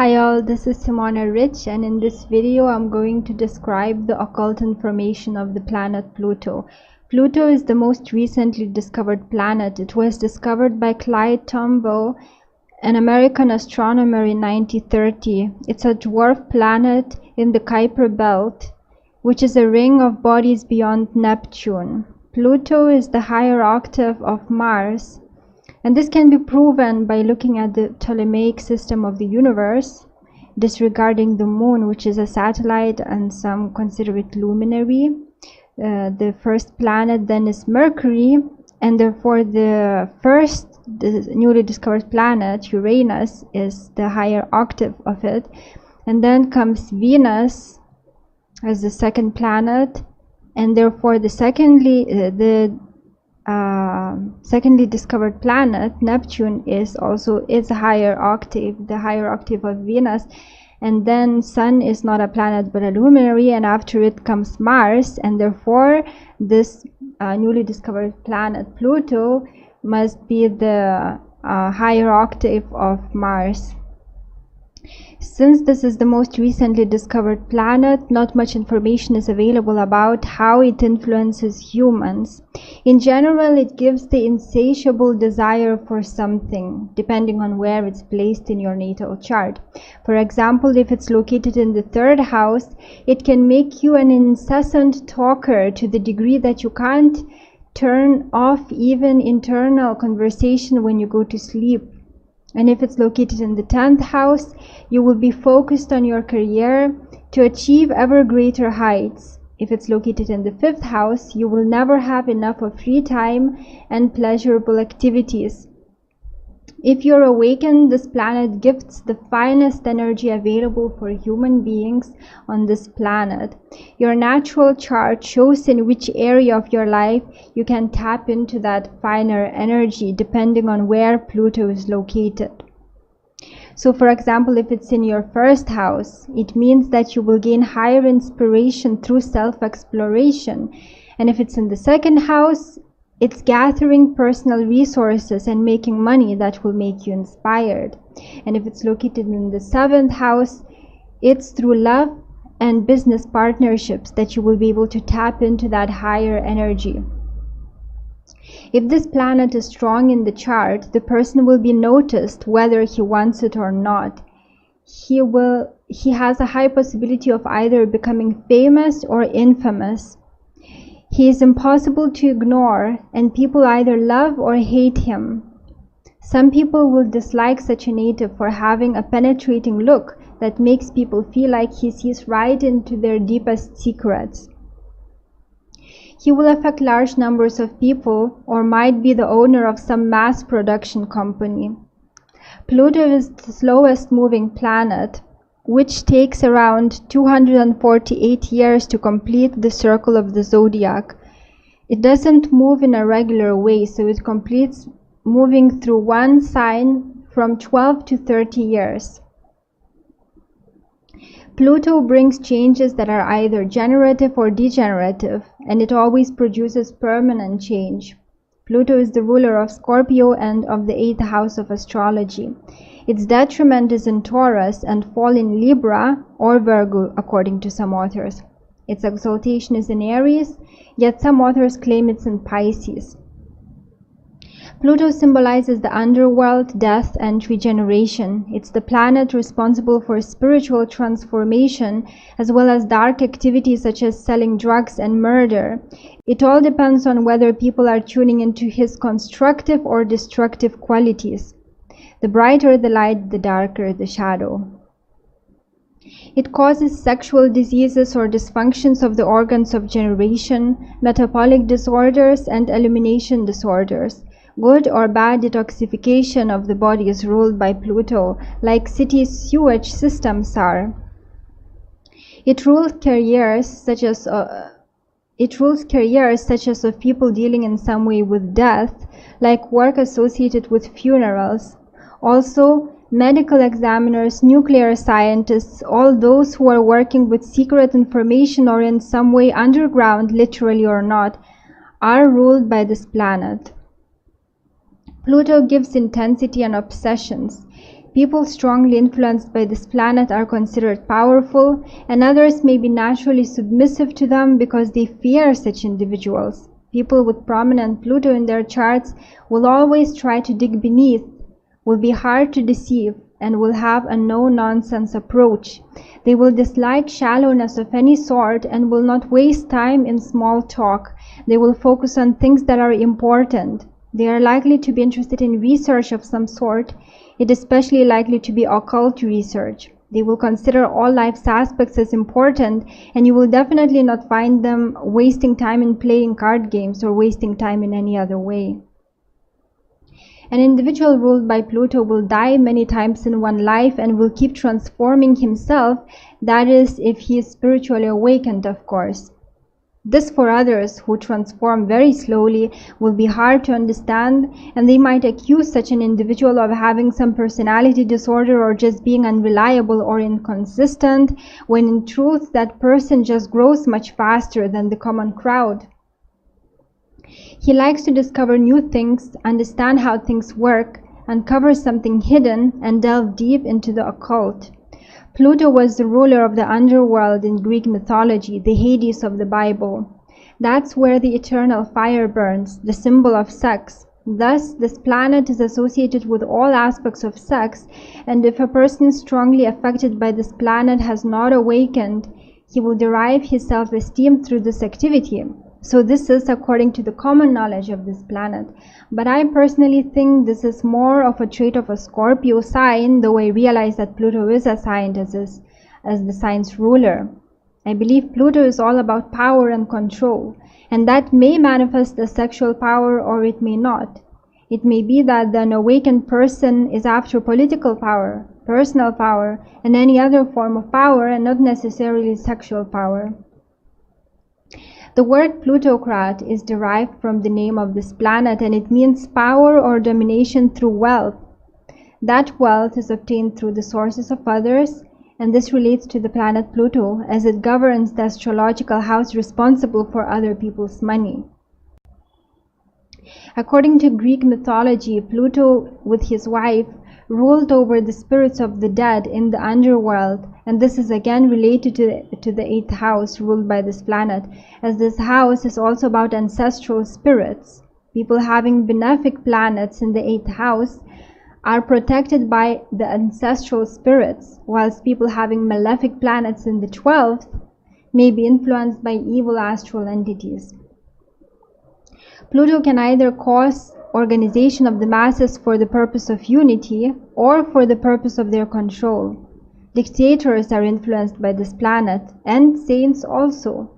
Hi all, this is Simona Rich, and in this video I'm going to describe the occult information of the planet Pluto. Pluto is the most recently discovered planet. It was discovered by Clyde Tombaugh, an American astronomer, in 1930. It's a dwarf planet in the Kuiper belt, which is a ring of bodies beyond Neptune. Pluto is the higher octave of Mars. And this can be proven by looking at the Ptolemaic system of the universe, disregarding the moon, which is a satellite and some consider it luminary. The first planet then is Mercury, and therefore the newly discovered planet, Uranus, is the higher octave of it. And then comes Venus as the second planet, and therefore the secondly discovered planet, Neptune, is also its higher octave, the higher octave of Venus. And then Sun is not a planet but a luminary, and after it comes Mars, and therefore this newly discovered planet Pluto must be the higher octave of Mars. Since this is the most recently discovered planet, not much information is available about how it influences humans. In general, it gives the insatiable desire for something, depending on where it's placed in your natal chart. For example, if it's located in the third house, it can make you an incessant talker to the degree that you can't turn off even internal conversation when you go to sleep. And if it's located in the 10th house, you will be focused on your career to achieve ever greater heights. If it's located in the 5th house, you will never have enough of free time and pleasurable activities. If you're awakened, this planet gifts the finest energy available for human beings on this planet. Your natural chart shows in which area of your life you can tap into that finer energy depending on where Pluto is located. So for example, if it's in your first house, it means that you will gain higher inspiration through self-exploration. And if it's in the second house, it's gathering personal resources and making money that will make you inspired. And if it's located in the 7th house, it's through love and business partnerships that you will be able to tap into that higher energy. If this planet is strong in the chart, the person will be noticed whether he wants it or not. He has a high possibility of either becoming famous or infamous. He is impossible to ignore, and people either love or hate him. Some people will dislike such a native for having a penetrating look that makes people feel like he sees right into their deepest secrets. He will affect large numbers of people, or might be the owner of some mass production company. Pluto is the slowest moving planet, which takes around 248 years to complete the circle of the zodiac. It doesn't move in a regular way, so it completes moving through one sign from 12 to 30 years. Pluto brings changes that are either generative or degenerative, and it always produces permanent change. Pluto is the ruler of Scorpio and of the 8th house of astrology. Its detriment is in Taurus and fall in Libra or Virgo, according to some authors. Its exaltation is in Aries, yet some authors claim it's in Pisces. Pluto symbolizes the underworld, death, and regeneration. It's the planet responsible for spiritual transformation, as well as dark activities such as selling drugs and murder. It all depends on whether people are tuning into his constructive or destructive qualities. The brighter the light, the darker the shadow. It causes sexual diseases or dysfunctions of the organs of generation, metabolic disorders, and elimination disorders. Good or bad detoxification of the body is ruled by Pluto, like city sewage systems are. It rules careers such as of people dealing in some way with death, like work associated with funerals. Also, medical examiners, nuclear scientists, all those who are working with secret information or in some way underground, literally or not, are ruled by this planet. Pluto gives intensity and obsessions. People strongly influenced by this planet are considered powerful, and others may be naturally submissive to them because they fear such individuals. People with prominent Pluto in their charts will always try to dig beneath, will be hard to deceive, and will have a no-nonsense approach. They will dislike shallowness of any sort and will not waste time in small talk. They will focus on things that are important. They are likely to be interested in research of some sort. It is especially likely to be occult research. They will consider all life's aspects as important, and you will definitely not find them wasting time in playing card games or wasting time in any other way. An individual ruled by Pluto will die many times in one life and will keep transforming himself, that is, if he is spiritually awakened, of course. This for others who transform very slowly will be hard to understand, and they might accuse such an individual of having some personality disorder or just being unreliable or inconsistent, when in truth that person just grows much faster than the common crowd. He likes to discover new things, understand how things work, uncover something hidden, and delve deep into the occult. Pluto was the ruler of the underworld in Greek mythology, the Hades of the Bible. That's where the eternal fire burns, the symbol of sex. Thus, this planet is associated with all aspects of sex, and if a person strongly affected by this planet has not awakened, he will derive his self-esteem through this activity. So this is according to the common knowledge of this planet. But I personally think this is more of a trait of a Scorpio sign, though I realize that Pluto is assigned as the sign's ruler. I believe Pluto is all about power and control, and that may manifest as sexual power or it may not. It may be that the unawakened person is after political power, personal power, and any other form of power, and not necessarily sexual power. The word plutocrat is derived from the name of this planet, and it means power or domination through wealth. That wealth is obtained through the sources of others, and this relates to the planet Pluto, as it governs the astrological house responsible for other people's money. According to Greek mythology, Pluto, with his wife, ruled over the spirits of the dead in the underworld, and this is again related to the 8th house ruled by this planet, as this house is also about ancestral spirits. People having benefic planets in the 8th house are protected by the ancestral spirits, whilst people having malefic planets in the 12th may be influenced by evil astral entities. Pluto can either cause organization of the masses for the purpose of unity or for the purpose of their control. Dictators are influenced by this planet, and saints also.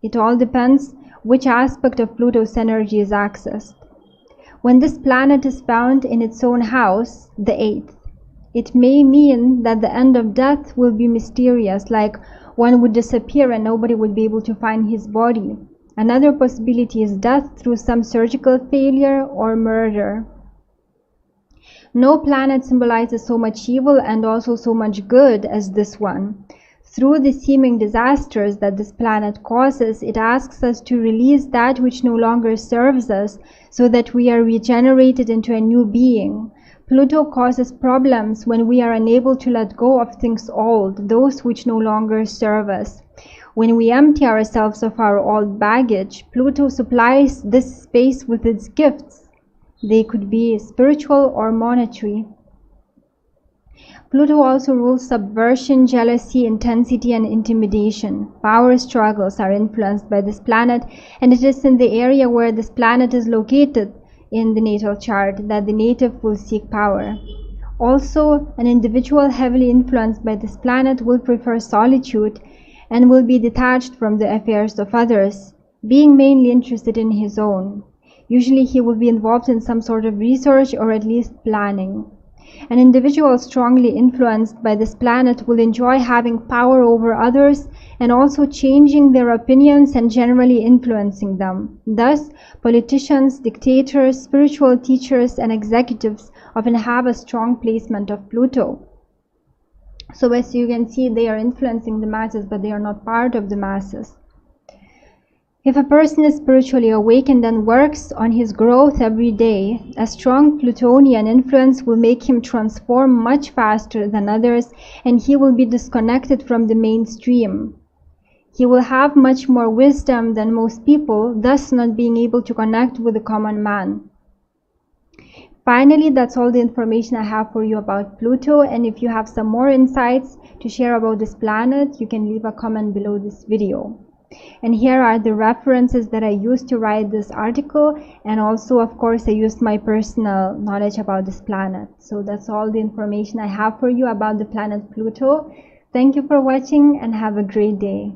It all depends which aspect of Pluto's energy is accessed. When this planet is found in its own house, the 8th, it may mean that the end of death will be mysterious, like one would disappear and nobody would be able to find his body. Another possibility is death through some surgical failure or murder. No planet symbolizes so much evil and also so much good as this one. Through the seeming disasters that this planet causes, it asks us to release that which no longer serves us so that we are regenerated into a new being. Pluto causes problems when we are unable to let go of things old, those which no longer serve us. When we empty ourselves of our old baggage, Pluto supplies this space with its gifts. They could be spiritual or monetary. Pluto also rules subversion, jealousy, intensity, and intimidation. Power struggles are influenced by this planet, and it is in the area where this planet is located in the natal chart that the native will seek power. Also, an individual heavily influenced by this planet will prefer solitude and will be detached from the affairs of others, being mainly interested in his own. Usually he will be involved in some sort of research or at least planning. An individual strongly influenced by this planet will enjoy having power over others and also changing their opinions and generally influencing them. Thus, politicians, dictators, spiritual teachers, and executives often have a strong placement of Pluto. So as you can see, they are influencing the masses, but they are not part of the masses. If a person is spiritually awakened and works on his growth every day, a strong Plutonian influence will make him transform much faster than others, and he will be disconnected from the mainstream. He will have much more wisdom than most people, thus not being able to connect with the common man. Finally, that's all the information I have for you about Pluto, and if you have some more insights to share about this planet, you can leave a comment below this video. And here are the references that I used to write this article, and also of course I used my personal knowledge about this planet. So that's all the information I have for you about the planet Pluto. Thank you for watching and have a great day.